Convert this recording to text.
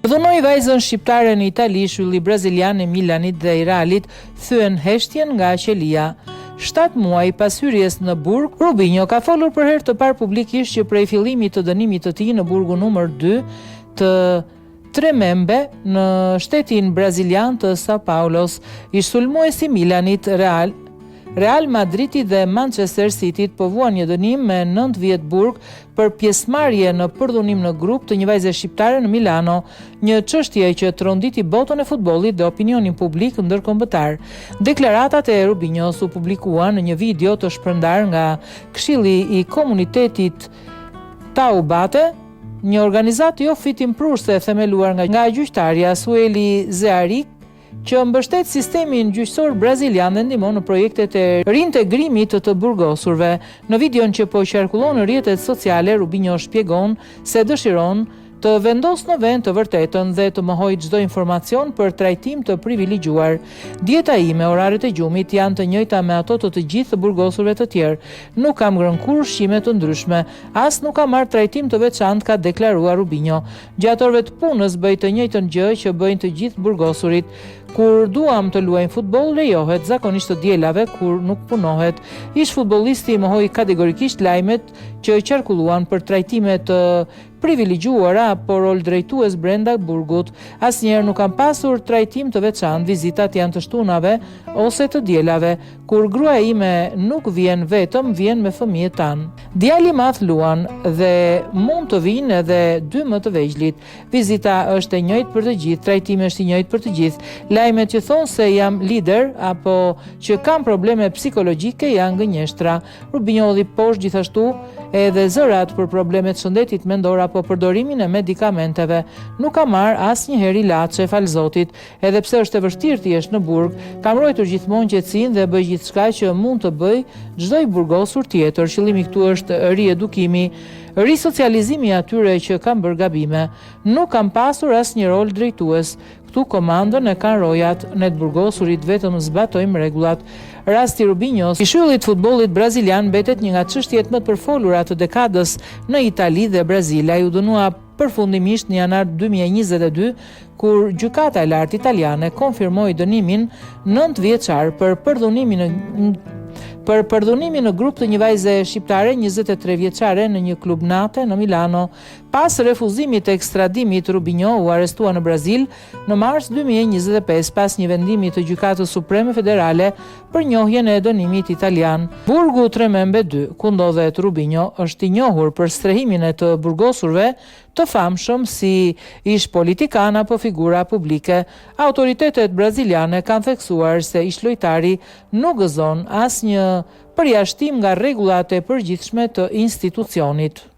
Dhunoi vajzën shqiptare në Itali, shylli brazilian e Milanit dhe i Realit thyen heshtjen nga qelia. 7 muaj pas hyrjes në burg, Rubinho ka folur për herë të parë publikisht që prej fillimit të dënimit të tij në burgun numër 2 të Tremembe në shtetin brazilian të Sao Paulos, ish sulmuesi Milanit, Real Madridi dhe Manchester City po vuan një dënim me 9 vjet burg për pjesëmarrje në përdhunim në grup të një vajze shqiptare në Milano, një çështje që tronditi botën e futbollit dhe opinionin publik ndërkombëtar. Deklaratat e Rubinhos u publikuan në një video të shpërndar nga Këshilli i Komunitetit Taubate, një organizatë jo fitimprurse themeluar nga gjyqtarja Sueli Zearik, që mbështet sistemin gjyqësor brazilian dhe ndihmon në projektet e rintegrimit të burgosurve. Në videon që po qarkullon në rrjetet sociale, Rubinho shpjegon se dëshiron të vendos në vend të vërtetën dhe të mohoj çdo informacion për trajtim të privilegjuar. Dieta ime, oraret e gjumit janë të njëjta me ato të gjithë burgosurve të tjerë. Nuk kam ngrënë kurrë ushqime të ndryshme, as nuk kam marrë trajtim të veçantë, ka deklaruar Rubinho. Gjatë orëve të punës bëj të njëjtën gjë që bëjnë të gjithë burgosurit. Kur duam të luajmë futboll, lejohet, zakonisht të dielave kur nuk punohet. Ish futbollisti mohoi kategorikisht lajmet që qarkulluan për trajtime të privilegjuara, por rol drejtues brenda burgut. Asnjëherë nuk kam pasur trajtim të veçantë, vizitat janë të shtunave ose të dielave. Kur gruaja ime nuk vjen vetëm, vjen me fëmijët tan. Djali i madh luan dhe mund të vinë edhe 2 më të vegjëlit. Vizita është e njëjtë për të gjithë, trajtimi është i njëjtë për të gjithë. Lajmet që thonë se jam lider apo që kam probleme psikologjike janë gënjeshtra. Rubinho dhi poshtë gjithashtu edhe zërat për problemet shëndetit mendor apo përdorimin e medikamenteve. Nuk ka marr asnjëherë ilaçe, fal Zotit, edhe pse është e vështirë të jesh në burg, kam ruajtur gjithmonë qetësinë dhe bëj gjithçka që mund të bëj çdo i burgosur tjetër. Qëllimi këtu është riedukimi, risocializimi atyre që kanë bërë gabime. Nuk kam pasur asnjë rol drejtues. Këtu komandën e kanë rojat, ne të burgosurit vetëm zbatojmë rregullat. Rasti Rubinhos, i shyllit futbollit brazilian, mbetet një nga çështjet më të përfolura të dekadës në Itali dhe Brazil. Ai u dënua përfundimisht në janar 2022, kur gjykata e lartë italiane konfirmoi dënimin 9 vjeçar për përdhunimin në grup të një vajze shqiptare 23 vjeçare në një klub nate në Milano. Pas refuzimit të ekstradimit, Rubinho u arrestua në Brazil në mars 2025 pas një vendimi të Gjykatës Supreme Federale për njohjen e dënimit italian. Burgu Tremembe 2, ku ndodhet Rubinho, është i njohur për strehimin e të burgosurve të famshëm si ish politikan apo figura publike. Autoritetet braziliane kanë theksuar se ish lojtari nuk gëzon asnjë përjashtim nga rregullat e përgjithshme të institucionit.